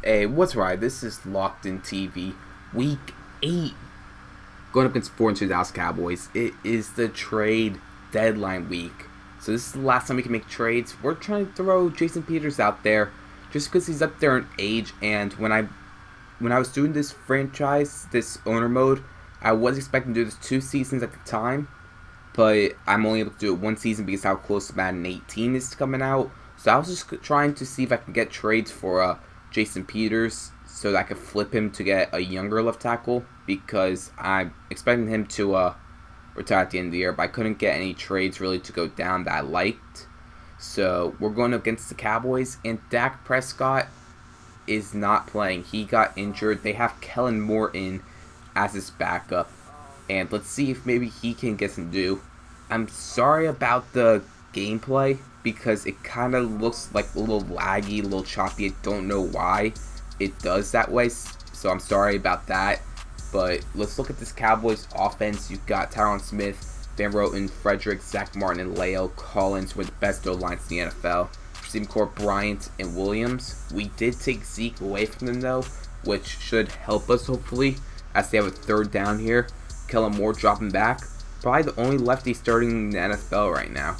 Hey, what's right? This is Locked In TV, Week 8. Going up against 4 and 2 Dallas Cowboys. It is the trade deadline week. So this is the last time we can make trades. We're trying to throw Jason Peters out there just because he's up there in age. And when I was doing this franchise, this owner mode, I was expecting to do this 2 seasons at the time. But I'm only able to do it 1 season because how close Madden 18 is coming out. So I was just trying to see if I can get trades for Jason Peters so that I could flip him to get a younger left tackle because I'm expecting him to retire at the end of the year, but I couldn't get any trades really to go down that I liked. So we're going against the Cowboys, and Dak Prescott is not playing. He got injured. They have Kellen Moore in as his backup, and let's see if maybe he can get some due. I'm sorry about the gameplay because it kind of looks like a little laggy, a little choppy. I don't know why it does that way, so I'm sorry about that. But let's look at this Cowboys offense. You've got Tyron Smith, Van Roten, Frederick, Zach Martin, and Leo Collins with the best O-lines in the NFL. Receiving core Bryant and Williams. We did take Zeke away from them though, which should help us hopefully as they have a third down here. Kellen Moore dropping back. Probably the only lefty starting in the NFL right now.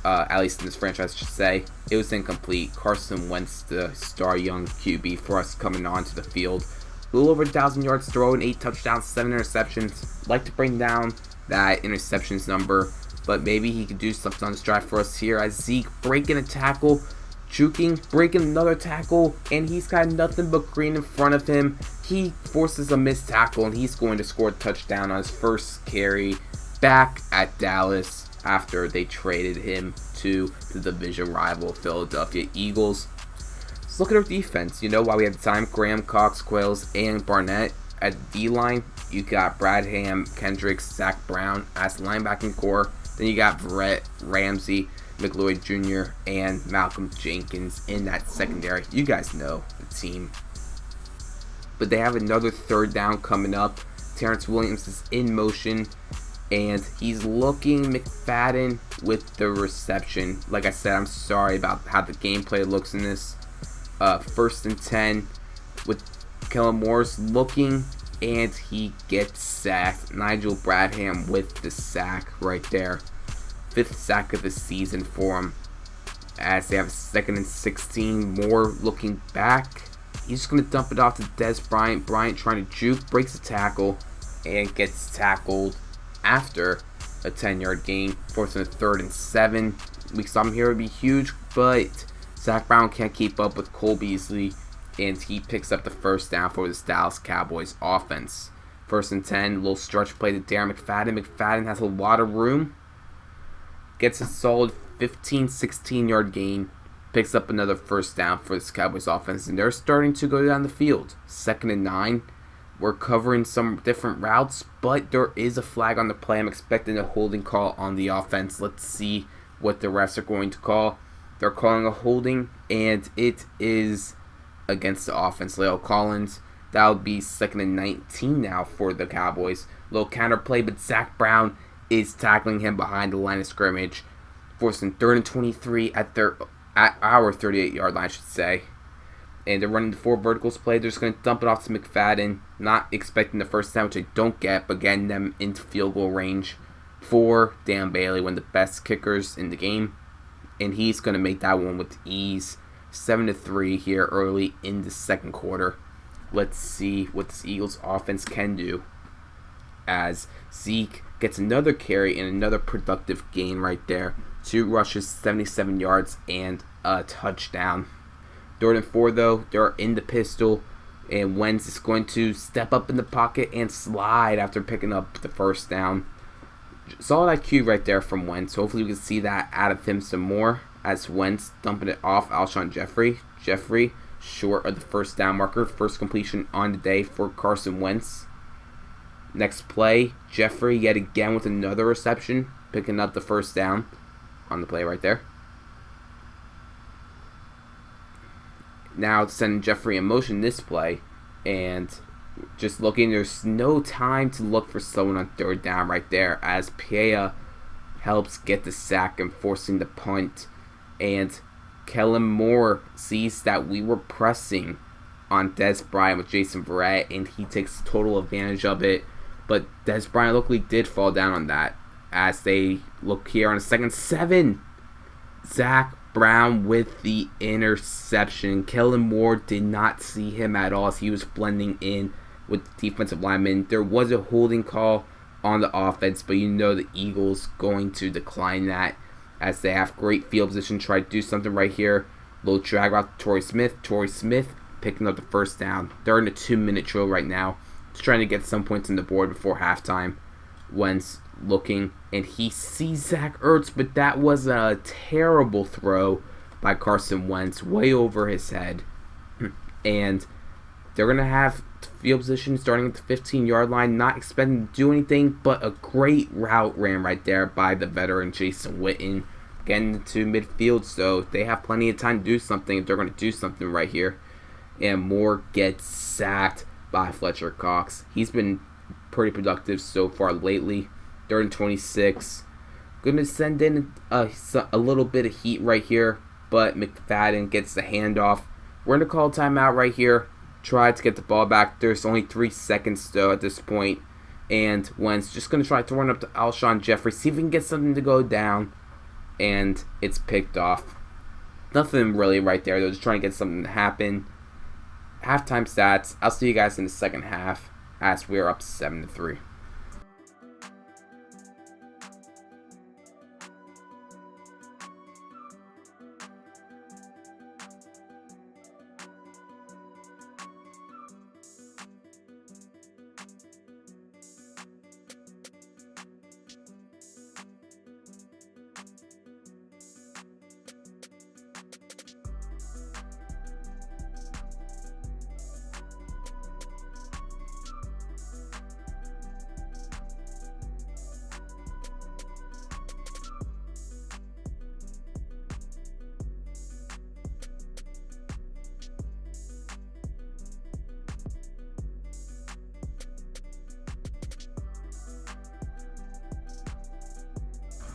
At least in this franchise, I should say. It was incomplete. Carson Wentz, the star young QB for us coming onto the field. A little over 1,000 yards thrown, 8 touchdowns, 7 interceptions. Like to bring down that interceptions number, but maybe he could do something on this drive for us here as Zeke breaking a tackle, juking, breaking another tackle, and he's got nothing but green in front of him. He forces a missed tackle, and he's going to score a touchdown on his first carry back at Dallas after they traded him to the division rival Philadelphia Eagles. Let's look at our defense. You know, while we have time, Graham, Cox, Quails, and Barnett at the D-line, you got Bradham, Kendricks, Zach Brown as the linebacking core. Then you got Brett, Ramsey, McLeod Jr., and Malcolm Jenkins in that secondary. You guys know the team. But they have another third down coming up. Terrence Williams is in motion, and he's looking McFadden with the reception. Like I said, I'm sorry about how the gameplay looks in this. First and 10 with Kellen Moore's looking, and he gets sacked. Nigel Bradham with the sack right there. 5th sack of the season for him. As they have a 2nd and 16. Moore looking back. He's just going to dump it off to Dez Bryant. Bryant trying to juke, breaks a tackle, and gets tackled after a 10-yard gain. 4th and 3rd and 7. We saw him here would be huge, but Zach Brown can't keep up with Cole Beasley, and he picks up the first down for this Dallas Cowboys offense. 1st and 10, little stretch play to Darren McFadden. McFadden has a lot of room. Gets a solid 15-16 yard gain. Picks up another first down for this Cowboys offense, and they're starting to go down the field. 2nd and 9. We're covering some different routes, but there is a flag on the play. I'm expecting a holding call on the offense. Let's see what the refs are going to call. They're calling a holding, and it is against the offense. Leo Collins, that would be 2nd and 19 now for the Cowboys. Little counter play, but Zach Brown is tackling him behind the line of scrimmage. 4th and 3rd and 23 at our 38-yard line, I should say. And they're running the 4 verticals play. They're just going to dump it off to McFadden, not expecting the first down, which I don't get, but getting them into field goal range for Dan Bailey, one of the best kickers in the game. And he's going to make that one with ease. 7-3 here early in the second quarter. Let's see what this Eagles offense can do as Zeke gets another carry and another productive gain right there. 2 rushes, 77 yards, and a touchdown. 3rd and 4 though, they're in the pistol, and Wentz is going to step up in the pocket and slide after picking up the first down. Solid IQ right there from Wentz. Hopefully we can see that out of him some more as Wentz dumping it off Alshon Jeffrey. Jeffrey short of the first down marker. First completion on the day for Carson Wentz. Next play, Jeffrey yet again with another reception, picking up the first down on the play right there. Now sending Jeffrey in motion this play, and just looking, there's no time to look for someone on 3rd down right there as Perea helps get the sack and forcing the punt. And Kellen Moore sees that we were pressing on Dez Bryant with Jason Verrett, and he takes total advantage of it. But Dez Bryant luckily did fall down on that. As they look here on a 2nd 7, Zach Brown with the interception. Kellen Moore did not see him at all as he was blending in with the defensive lineman. There was a holding call on the offense, but you know the Eagles going to decline that as they have great field position. Try to do something right here. Little drag route to Torrey Smith. Torrey Smith picking up the first down. They're in a 2-minute drill right now. Just trying to get some points on the board before halftime. Wentz looking, and he sees Zach Ertz, but that was a terrible throw by Carson Wentz, way over his head. And they're going to have field position starting at the 15-yard line, not expecting to do anything, but a great route ran right there by the veteran Jason Witten, getting into midfield, so they have plenty of time to do something if they're going to do something right here. And Moore gets sacked by Fletcher Cox. He's been pretty productive so far lately. 3rd and 26. Going to send in a little bit of heat right here, but McFadden gets the handoff. We're going to call timeout right here. Try to get the ball back. There's only 3 seconds though at this point. And Wentz just going to try to run up to Alshon Jeffrey, see if we can get something to go down. And it's picked off. Nothing really right there. They're just trying to get something to happen. Halftime stats. I'll see you guys in the second half as we're up 7-3.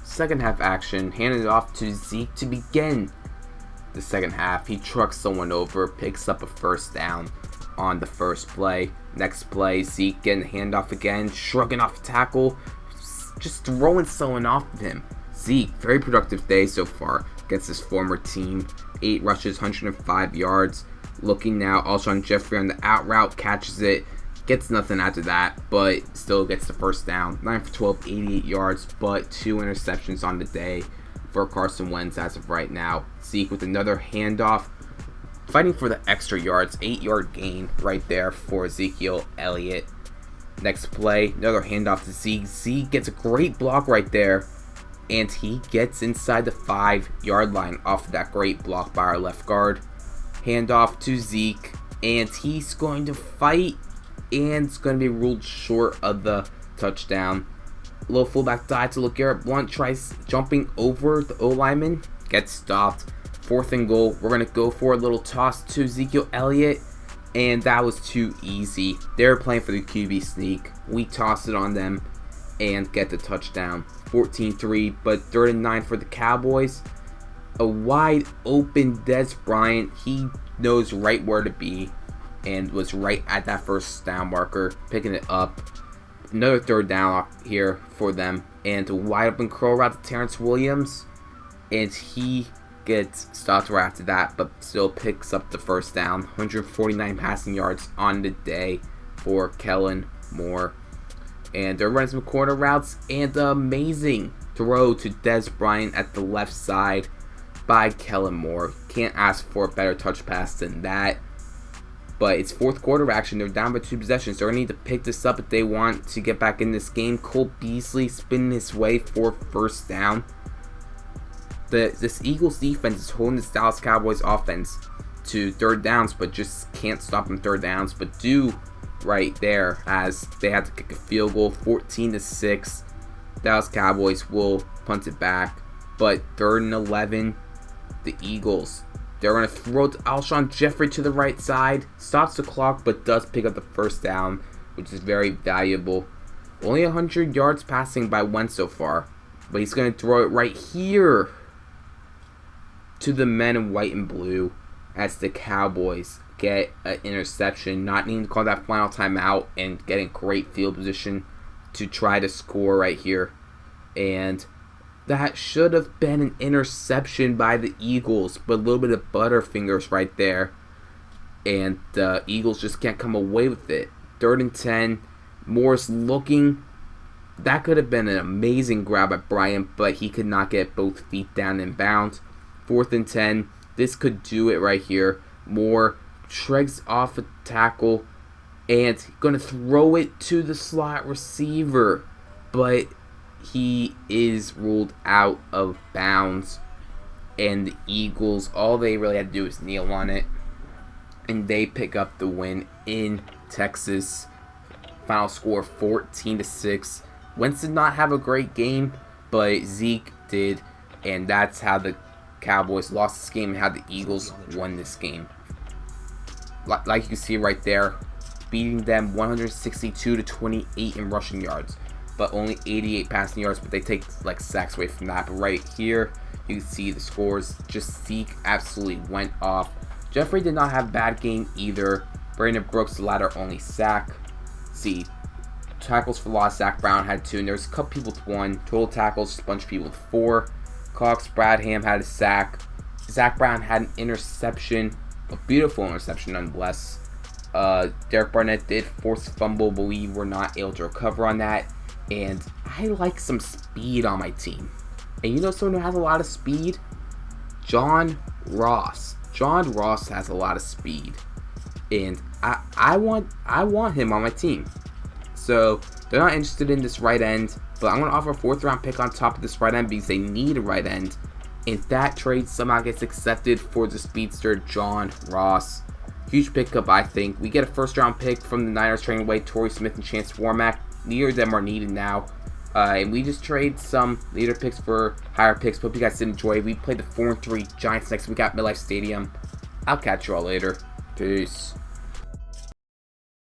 Second half action, handed it off to Zeke to begin the second half. He trucks someone over, picks up a first down on the first play. Next play, Zeke getting the handoff again, shrugging off a tackle, just throwing someone off of him. Zeke, very productive day so far against his former team. 8 rushes, 105 yards. Looking now, Alshon Jeffrey on the out route, catches it. Gets nothing after that, but still gets the first down. 9 for 12, 88 yards, but 2 interceptions on the day for Carson Wentz as of right now. Zeke with another handoff, fighting for the extra yards. 8-yard gain right there for Ezekiel Elliott. Next play, another handoff to Zeke. Zeke gets a great block right there, and he gets inside the 5-yard line off of that great block by our left guard. Handoff to Zeke, and he's going to fight, and it's going to be ruled short of the touchdown. Little fullback dive to LeGarrette Blount, tries jumping over the O-lineman, gets stopped. 4th and goal. We're going to go for a little toss to Ezekiel Elliott, and that was too easy. They're playing for the QB sneak. We toss it on them and get the touchdown. 14-3, but 3rd and 9 for the Cowboys. A wide open Dez Bryant. He knows right where to be and was right at that first down marker, picking it up. Another 3rd down here for them, and a wide open curl route to Terrence Williams, and he gets stopped right after that, but still picks up the first down. 149 passing yards on the day for Kellen Moore. And they're running some corner routes, and the amazing throw to Dez Bryant at the left side by Kellen Moore. Can't ask for a better touch pass than that. But it's 4th quarter action. They're down by 2 possessions. They're going to need to pick this up if they want to get back in this game. Cole Beasley spinning his way for first down. This Eagles defense is holding this Dallas Cowboys offense to 3rd downs, but just can't stop them 3rd downs. But do right there as they have to kick a field goal. 14-6. Dallas Cowboys will punt it back. But 3rd and 11, the Eagles. They're going to throw to Alshon Jeffrey to the right side. Stops the clock, but does pick up the first down, which is very valuable. Only 100 yards passing by Wentz so far. But he's going to throw it right here to the men in white and blue as the Cowboys get an interception, not needing to call that final timeout, and getting great field position to try to score right here. And that should have been an interception by the Eagles, but a little bit of butterfingers right there. And the Eagles just can't come away with it. 3rd and 10. Morris looking. That could have been an amazing grab by Bryant, but he could not get both feet down in bounds. 4th and 10. This could do it right here. Moore shrugs off a tackle and going to throw it to the slot receiver. But he is ruled out of bounds. And the Eagles, all they really had to do is kneel on it. And they pick up the win in Texas. Final score 14-6. Wentz did not have a great game, but Zeke did. And that's how the Cowboys lost this game and how the Eagles won this game. Like you can see right there, beating them 162-28 in rushing yards, but only 88 passing yards, but they take like sacks away from that. But right here, you can see the scores. Just Zeke absolutely went off. Jeffrey did not have a bad game either. Brandon Brooks, the latter only sack. See, tackles for loss, Zach Brown had 2, and there's a couple people with 1. Total tackles, a bunch of people with 4. Cox Bradham had a sack. Zach Brown had an interception, a beautiful interception nonetheless. Derek Barnett did force a fumble, but we were not able to recover on that. And I like some speed on my team. And you know someone who has a lot of speed? John Ross. John Ross has a lot of speed. And I want him on my team. So they're not interested in this right end, but I'm going to offer a 4th round pick on top of this right end because they need a right end. And that trade somehow gets accepted for the speedster John Ross. Huge pickup, I think. We get a 1st round pick from the Niners trading away Torrey Smith and Chance Warmack. Neither of them are needed now. And we just trade some later picks for higher picks. Hope you guys did enjoy. We play the 4-3 Giants next week at MetLife Stadium. I'll catch you all later. Peace.